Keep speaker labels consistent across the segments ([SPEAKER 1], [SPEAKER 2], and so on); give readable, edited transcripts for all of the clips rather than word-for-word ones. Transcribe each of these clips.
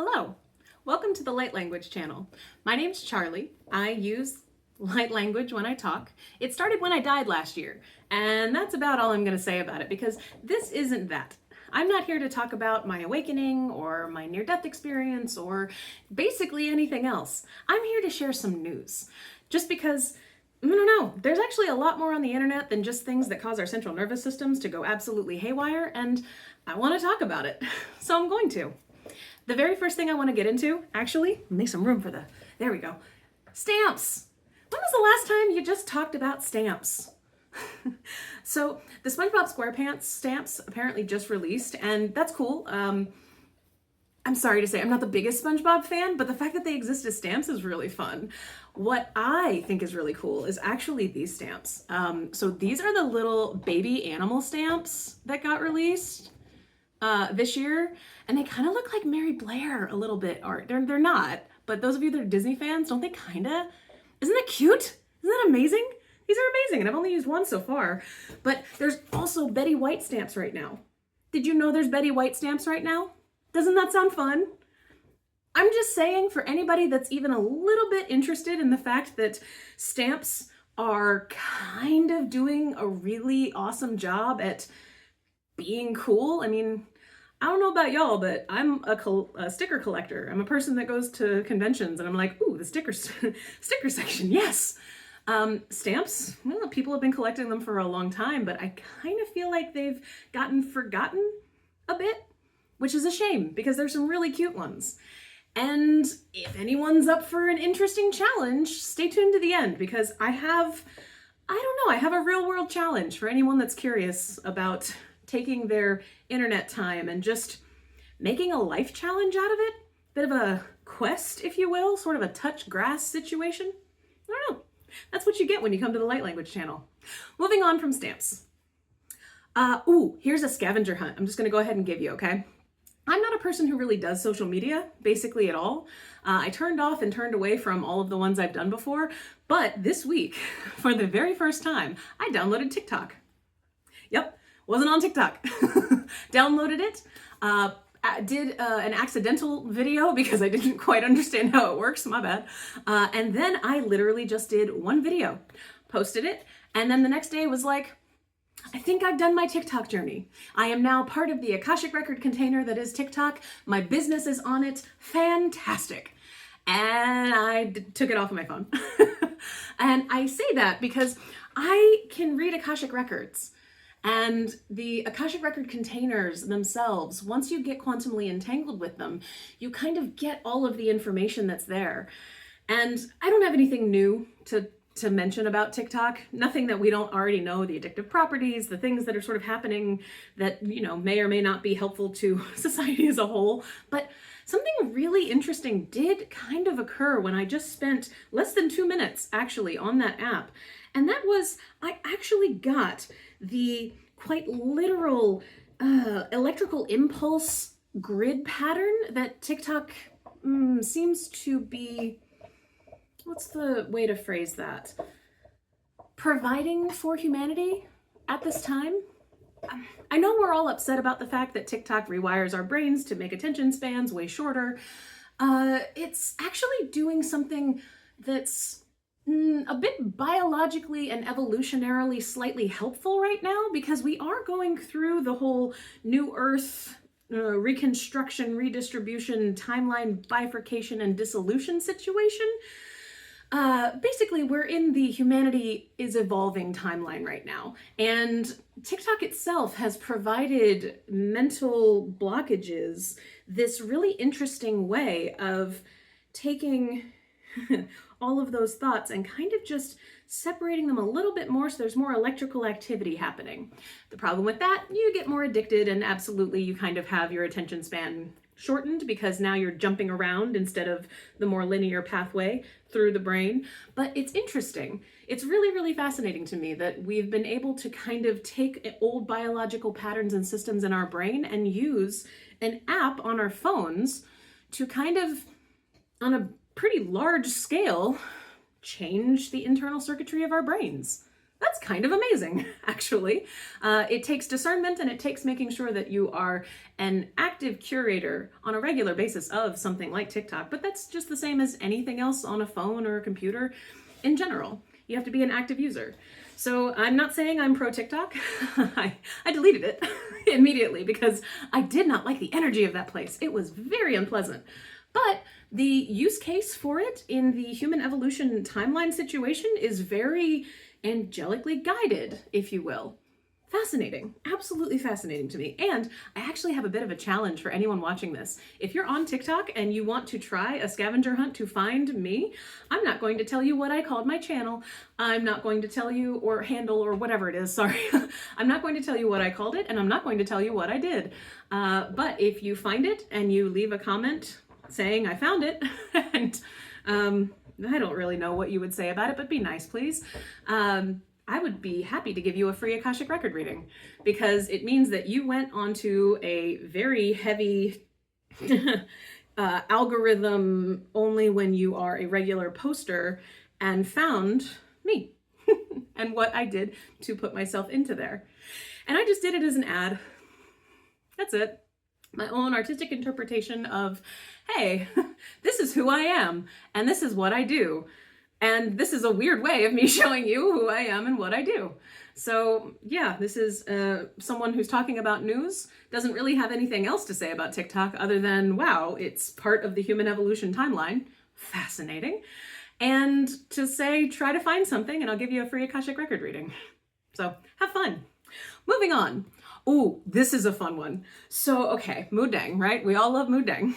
[SPEAKER 1] Hello, welcome to the Light Language channel. My name's Charlie. I use light language when I talk. It started when I died last year, and that's about all I'm going to say about it because this isn't that. I'm not here to talk about my awakening or my near-death experience or basically anything else. I'm here to share some news. Just because, I don't know, there's actually a lot more on the internet than just things that cause our central nervous systems to go absolutely haywire, and I want to talk about it, so I'm going to. The very first thing I want to get into, actually, make some room for there we go, stamps. When was the last time you just talked about stamps? So the SpongeBob SquarePants stamps apparently just released, and that's cool. I'm sorry to say I'm not the biggest SpongeBob fan, but the fact that they exist as stamps is really fun. What I think is really cool is actually these stamps. So these are the little baby animal stamps that got released this year, and they kind of look like Mary Blair a little bit. Art. They're not, but those of you that are Disney fans, don't they kinda? Isn't that cute? Isn't that amazing? These are amazing, and I've only used one so far. But there's also Betty White stamps right now. Did you know there's Betty White stamps right now? Doesn't that sound fun? I'm just saying, for anybody that's even a little bit interested in the fact that stamps are kind of doing a really awesome job at being cool. I mean, I don't know about y'all, but I'm a sticker collector. I'm a person that goes to conventions and I'm like, ooh, the sticker section, yes. Stamps, well, people have been collecting them for a long time, but I kind of feel like they've gotten forgotten a bit, which is a shame because there's some really cute ones. And if anyone's up for an interesting challenge, stay tuned to the end because I have a real world challenge for anyone that's curious about taking their internet time and just making a life challenge out of it. Bit of a quest, if you will, sort of a touch grass situation. I don't know. That's what you get when you come to the Light Language channel. Moving on from stamps. Here's a scavenger hunt. I'm just gonna go ahead and give you, okay? I'm not a person who really does social media, basically at all. I turned off and turned away from all of the ones I've done before, but this week, for the very first time, I downloaded TikTok. Yep. Wasn't on TikTok. Downloaded it, did an accidental video because I didn't quite understand how it works, my bad. And then I literally just did one video, posted it, and then the next day was like, I think I've done my TikTok journey. I am now part of the Akashic record container that is TikTok. My business is on it. Fantastic. And I took it off of my phone. And I say that because I can read Akashic records. And the Akashic record containers themselves, once you get quantumly entangled with them, you kind of get all of the information that's there. And I don't have anything new to mention about TikTok. Nothing that we don't already know, the addictive properties, the things that are sort of happening that, you know, may or may not be helpful to society as a whole. But something really interesting did kind of occur when I just spent less than 2 minutes actually on that app. And that was, I actually got the quite literal electrical impulse grid pattern that TikTok seems to be, what's the way to phrase that? Providing for humanity at this time. I know we're all upset about the fact that TikTok rewires our brains to make attention spans way shorter. It's actually doing something that's a bit biologically and evolutionarily slightly helpful right now because we are going through the whole new Earth reconstruction, redistribution, timeline bifurcation, and dissolution situation. Basically, we're in the humanity is evolving timeline right now. And TikTok itself has provided mental blockages this really interesting way of taking all of those thoughts and kind of just separating them a little bit more so there's more electrical activity happening. The problem with that, you get more addicted and absolutely you kind of have your attention span shortened because now you're jumping around instead of the more linear pathway through the brain. But it's interesting. It's really, really fascinating to me that we've been able to kind of take old biological patterns and systems in our brain and use an app on our phones to kind of, on a pretty large scale, change the internal circuitry of our brains. That's kind of amazing, actually. It takes discernment, and it takes making sure that you are an active curator on a regular basis of something like TikTok, but that's just the same as anything else on a phone or a computer in general. You have to be an active user. So I'm not saying I'm pro TikTok. I deleted it immediately because I did not like the energy of that place. It was very unpleasant. But the use case for it in the human evolution timeline situation is very angelically guided, if you will. Fascinating, absolutely fascinating to me. And I actually have a bit of a challenge for anyone watching this. If you're on TikTok and you want to try a scavenger hunt to find me, I'm not going to tell you what I called my channel. I'm not going to tell you, or handle, or whatever it is, sorry. I'm not going to tell you what I called it, and I'm not going to tell you what I did. But if you find it and you leave a comment saying I found it, and I don't really know what you would say about it, but be nice, please. I would be happy to give you a free Akashic record reading, because it means that you went onto a very heavy algorithm only when you are a regular poster and found me and what I did to put myself into there. And I just did it as an ad. That's it. My own artistic interpretation of, hey, this is who I am, and this is what I do. And this is a weird way of me showing you who I am and what I do. So yeah, this is someone who's talking about news, doesn't really have anything else to say about TikTok other than, wow, it's part of the human evolution timeline. Fascinating. And to say, try to find something and I'll give you a free Akashic record reading. So have fun. Moving on. Ooh, this is a fun one. So, okay, Mudang, right? We all love Mudang.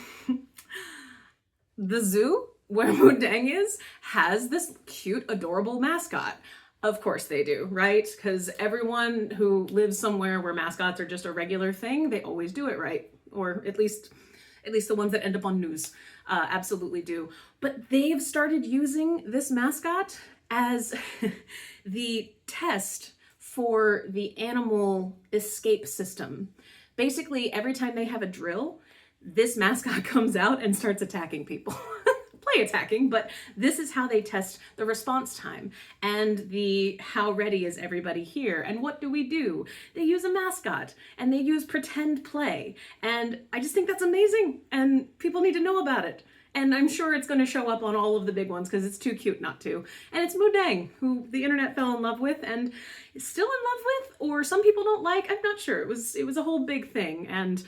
[SPEAKER 1] The zoo where Mudang is has this cute, adorable mascot. Of course they do, right? Because everyone who lives somewhere where mascots are just a regular thing, they always do it right. Or at least the ones that end up on news absolutely do. But they've started using this mascot as the test for the animal escape system. Basically, every time they have a drill, this mascot comes out and starts attacking people. Play attacking, but this is how they test the response time and the how ready is everybody here. And what do? They use a mascot and they use pretend play. And I just think that's amazing and people need to know about it. And I'm sure it's going to show up on all of the big ones because it's too cute not to. And it's Mudang, who the internet fell in love with and is still in love with, or some people don't like. I'm not sure. It was a whole big thing. And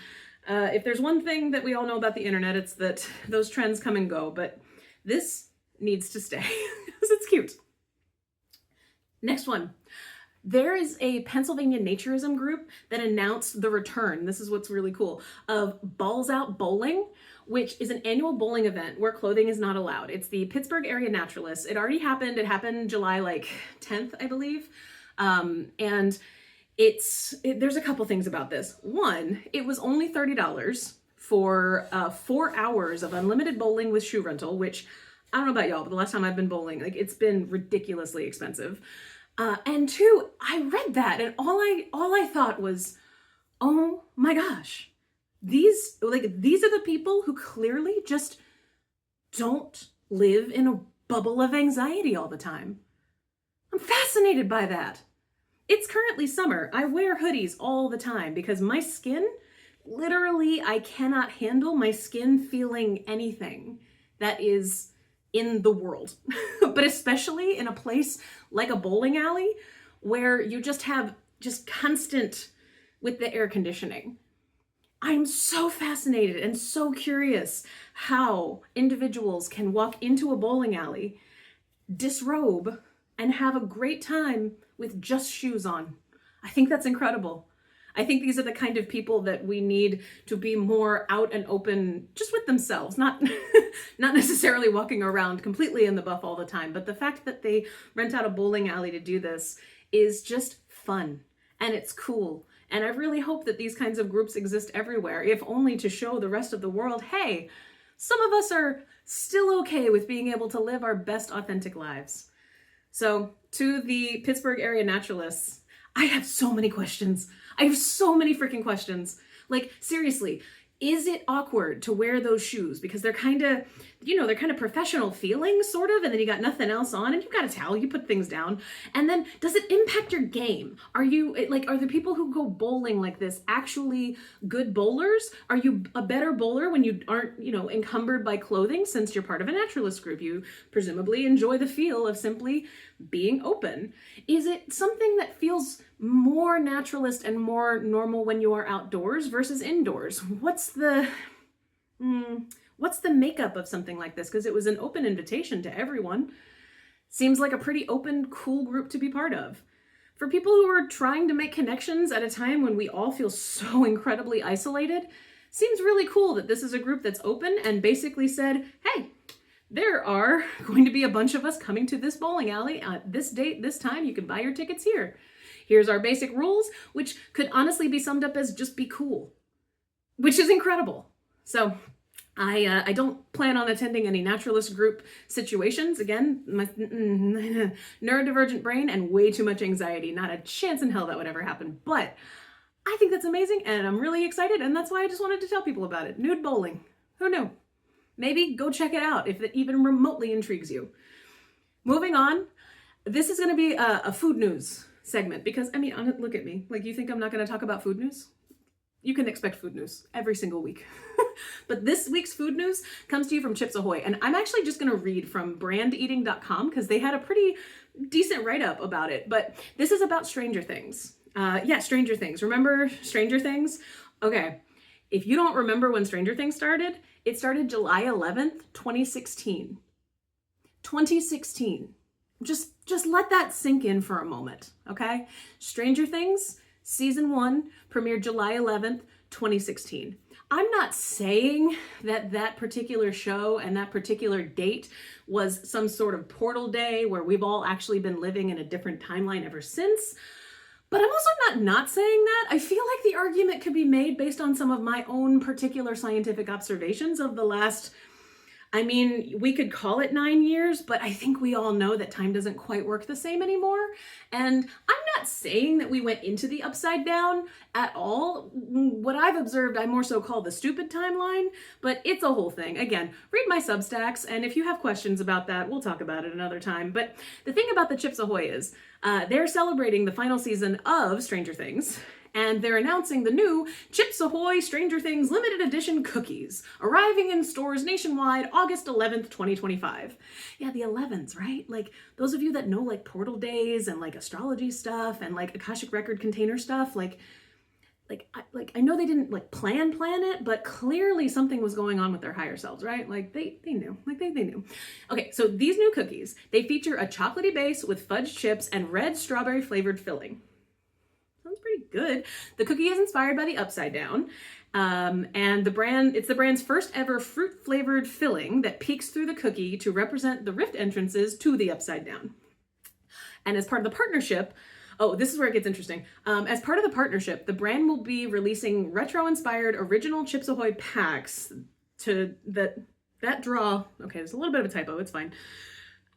[SPEAKER 1] if there's one thing that we all know about the internet, it's that those trends come and go. But this needs to stay because it's cute. Next one. There is a Pennsylvania naturism group that announced the return, this is what's really cool, of Balls Out Bowling, which is an annual bowling event where clothing is not allowed. It's the Pittsburgh Area Naturalists. It already happened. It happened July 10th, I believe. And there's a couple things about this. One, it was only $30 for 4 hours of unlimited bowling with shoe rental, which I don't know about y'all, but the last time I've been bowling, it's been ridiculously expensive. And two, I read that and all I thought was, oh my gosh, these are the people who clearly just don't live in a bubble of anxiety all the time. I'm fascinated by that. It's currently summer. I wear hoodies all the time because my skin, literally, I cannot handle my skin feeling anything that is in the world, but especially in a place like a bowling alley where you just have constant with the air conditioning. I'm so fascinated and so curious how individuals can walk into a bowling alley, disrobe, and have a great time with just shoes on. I think that's incredible. I think these are the kind of people that we need to be more out and open just with themselves, not necessarily walking around completely in the buff all the time, but the fact that they rent out a bowling alley to do this is just fun and it's cool. And I really hope that these kinds of groups exist everywhere, if only to show the rest of the world, hey, some of us are still okay with being able to live our best authentic lives. So to the Pittsburgh Area Naturalists, I have so many questions. I have so many freaking questions. Seriously, Is it awkward to wear those shoes? Because they're kind of, they're kind of professional feeling, sort of, and then you got nothing else on, and you've got a towel, you put things down. And then, does it impact your game? Are the people who go bowling like this actually good bowlers? Are you a better bowler when you aren't, encumbered by clothing, since you're part of a naturalist group? You presumably enjoy the feel of simply being open. Is it something that feels more naturalist and more normal when you are outdoors versus indoors? What's the makeup of something like this? Because it was an open invitation to everyone. Seems like a pretty open, cool group to be part of. For people who are trying to make connections at a time when we all feel so incredibly isolated, seems really cool that this is a group that's open and basically said, hey, there are going to be a bunch of us coming to this bowling alley at this date, this time. You can buy your tickets here. Here's our basic rules, which could honestly be summed up as just be cool, which is incredible. So I don't plan on attending any naturalist group situations. Again, my neurodivergent brain and way too much anxiety. Not a chance in hell that would ever happen. But I think that's amazing, and I'm really excited, and that's why I just wanted to tell people about it. Nude bowling. Who knew? Maybe go check it out if it even remotely intrigues you. Moving on, this is going to be a food news segment because, look at me. Like, you think I'm not going to talk about food news? You can expect food news every single week. But this week's food news comes to you from Chips Ahoy. And I'm actually just going to read from brandeating.com because they had a pretty decent write-up about it. But this is about Stranger Things. Stranger Things. Remember Stranger Things? Okay. If you don't remember when Stranger Things started, it started July 11th, 2016. 2016. Just let that sink in for a moment, okay? Stranger Things, season 1, premiered July 11th, 2016. I'm not saying that particular show and that particular date was some sort of portal day where we've all actually been living in a different timeline ever since. But I'm also not saying that. I feel like the argument could be made based on some of my own particular scientific observations of the last, we could call it 9 years, but I think we all know that time doesn't quite work the same anymore. And I'm not saying that we went into the upside down at all. What I've observed, I more so call the stupid timeline, but it's a whole thing. Again, read my Substacks, and if you have questions about that, we'll talk about it another time. But the thing about the Chips Ahoy is they're celebrating the final season of Stranger Things, and they're announcing the new Chips Ahoy Stranger Things limited edition cookies, arriving in stores nationwide August 11th, 2025. Yeah, the 11s, right? Like, those of you that know, like, portal days and, like, astrology stuff and, like, Akashic Record container stuff, I know they didn't, like, plan it, but clearly something was going on with their higher selves, right? Like, they knew. Like, they knew. Okay, so these new cookies, they feature a chocolatey base with fudge chips and red strawberry flavored filling. Sounds pretty good. The cookie is inspired by the Upside Down, and it's the brand's first ever fruit flavored filling that peeks through the cookie to represent the rift entrances to the Upside Down. And as part of the partnership, this is where it gets interesting. As part of the partnership, the brand will be releasing retro-inspired original Chips Ahoy packs that draw. Okay, there's a little bit of a typo. It's fine.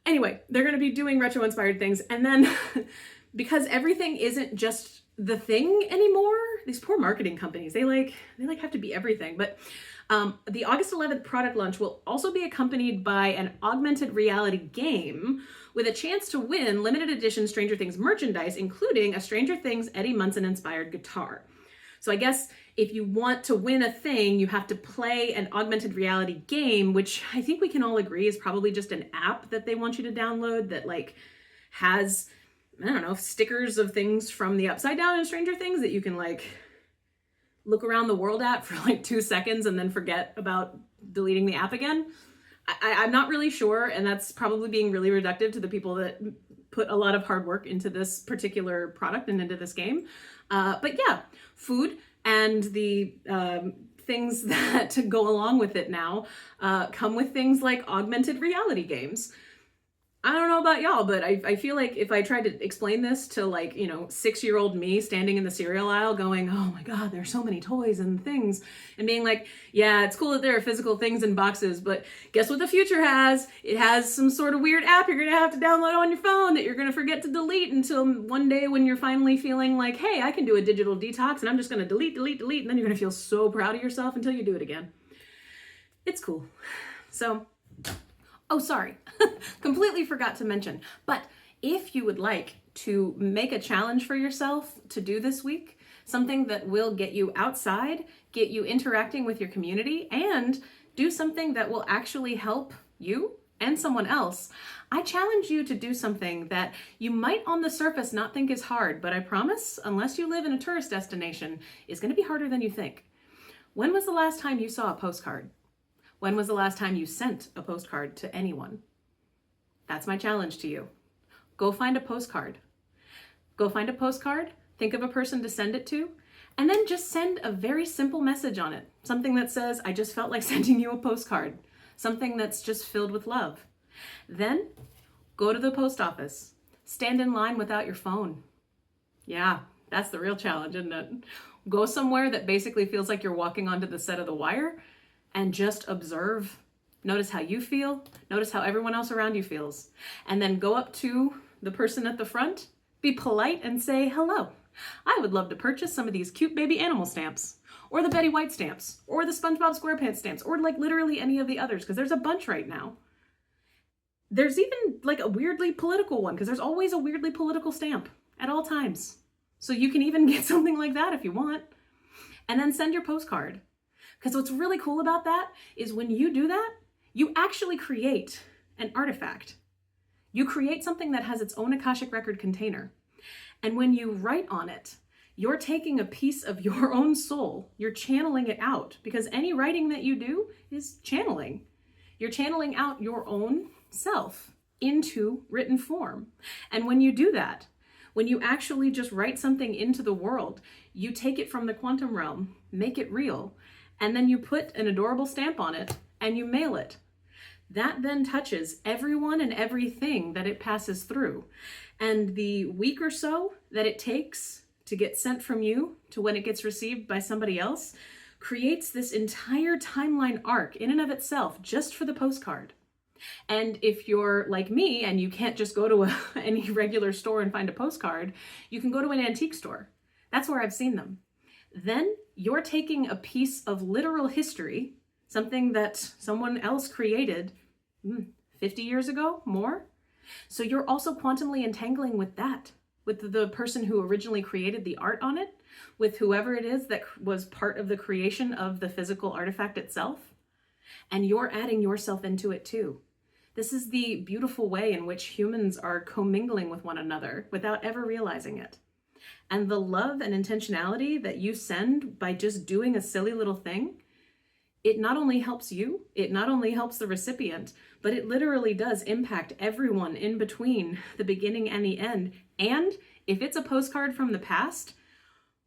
[SPEAKER 1] Anyway, they're going to be doing retro-inspired things, and then because everything isn't just the thing anymore, these poor marketing companies, they have to be everything. But the August 11th product launch will also be accompanied by an augmented reality game with a chance to win limited edition Stranger Things merchandise, including a Stranger Things Eddie Munson inspired guitar. So I guess if you want to win a thing, you have to play an augmented reality game, which I think we can all agree is probably just an app that they want you to download that, like, has, I don't know, stickers of things from the Upside Down and Stranger Things that you can, like, look around the world at for like 2 seconds and then forget about deleting the app again. I'm not really sure, and that's probably being really reductive to the people that put a lot of hard work into this particular product and into this game. But yeah, food and the things that go along with it now come with things like augmented reality games. I don't know about y'all, but I feel like if I tried to explain this to, like, 6-year-old me standing in the cereal aisle going, oh my God, there's so many toys and things, and being like, yeah, it's cool that there are physical things in boxes, but guess what the future has? It has some sort of weird app you're going to have to download on your phone that you're going to forget to delete until one day when you're finally feeling like, hey, I can do a digital detox and I'm just going to delete, and then you're going to feel so proud of yourself until you do it again. It's cool. So, oh, sorry, completely forgot to mention, but if you would like to make a challenge for yourself to do this week, something that will get you outside, get you interacting with your community, and do something that will actually help you and someone else, I challenge you to do something that you might on the surface not think is hard, but I promise, unless you live in a tourist destination, is going to be harder than you think. When was the last time you saw a postcard? When was the last time you sent a postcard to anyone? That's my challenge to you. Go find a postcard. Go find a postcard, think of a person to send it to, and then just send a very simple message on it. Something that says, I just felt like sending you a postcard. Something that's just filled with love. Then go to the post office. Stand in line without your phone. Yeah, that's the real challenge, isn't it? Go somewhere that basically feels like you're walking onto the set of The Wire and just observe. Notice how you feel. Notice how everyone else around you feels. And then go up to the person at the front, be polite and say, hello. I would love to purchase some of these cute baby animal stamps, or the Betty White stamps, or the SpongeBob SquarePants stamps, or like literally any of the others, because there's a bunch right now. There's even like a weirdly political one, because there's always a weirdly political stamp at all times. So you can even get something like that if you want. And then send your postcard. Because what's really cool about that is when you do that, you actually create an artifact. You create something that has its own Akashic record container. And when you write on it, you're taking a piece of your own soul, you're channeling it out, because any writing that you do is channeling. You're channeling out your own self into written form. And when you do that, when you actually just write something into the world, you take it from the quantum realm, make it real, and then you put an adorable stamp on it and you mail it. That then touches everyone and everything that it passes through. And the week or so that it takes to get sent from you to when it gets received by somebody else creates this entire timeline arc in and of itself just for the postcard. And if you're like me and you can't just go to any regular store and find a postcard, you can go to an antique store. That's where I've seen them. Then you're taking a piece of literal history, something that someone else created 50 years ago, more. So you're also quantumly entangling with that, with the person who originally created the art on it, with whoever it is that was part of the creation of the physical artifact itself. And you're adding yourself into it too. This is the beautiful way in which humans are commingling with one another without ever realizing it. And the love and intentionality that you send by just doing a silly little thing, it not only helps you, it not only helps the recipient, but it literally does impact everyone in between the beginning and the end. And if it's a postcard from the past,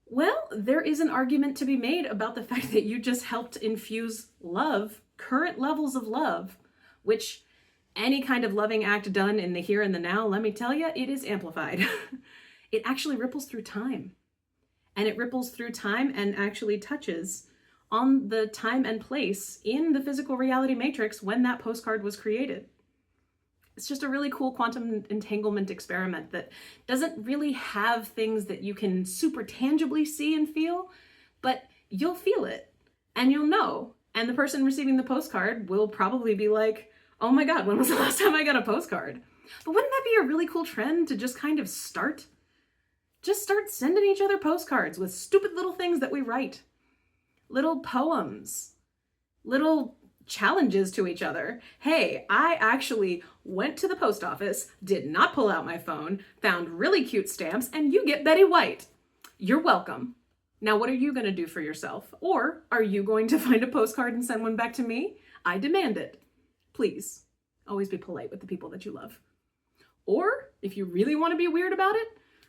[SPEAKER 1] well, there is an argument to be made about the fact that you just helped infuse love, current levels of love, which any kind of loving act done in the here and the now, let me tell you, it is amplified. It actually ripples through time. And it ripples through time and actually touches on the time and place in the physical reality matrix when that postcard was created. It's just a really cool quantum entanglement experiment that doesn't really have things that you can super tangibly see and feel, but you'll feel it and you'll know. And the person receiving the postcard will probably be like, oh my God, when was the last time I got a postcard? But wouldn't that be a really cool trend to just kind of start? Just start sending each other postcards with stupid little things that we write. Little poems, little challenges to each other. Hey, I actually went to the post office, did not pull out my phone, found really cute stamps, and you get Betty White. You're welcome. Now, what are you going to do for yourself? Or are you going to find a postcard and send one back to me? I demand it. Please, always be polite with the people that you love. Or if you really want to be weird about it,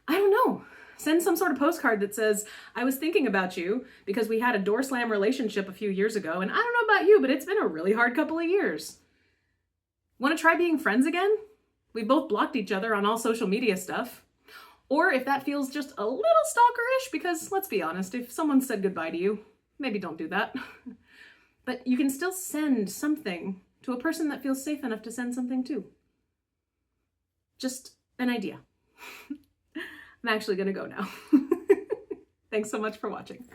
[SPEAKER 1] I don't know. Send some sort of postcard that says, I was thinking about you because we had a door slam relationship a few years ago, and I don't know about you, but it's been a really hard couple of years. Want to try being friends again? We both blocked each other on all social media stuff. Or if that feels just a little stalkerish, because let's be honest, if someone said goodbye to you, maybe don't do that. But you can still send something to a person that feels safe enough to send something to. Just an idea. I'm actually gonna go now. Thanks so much for watching.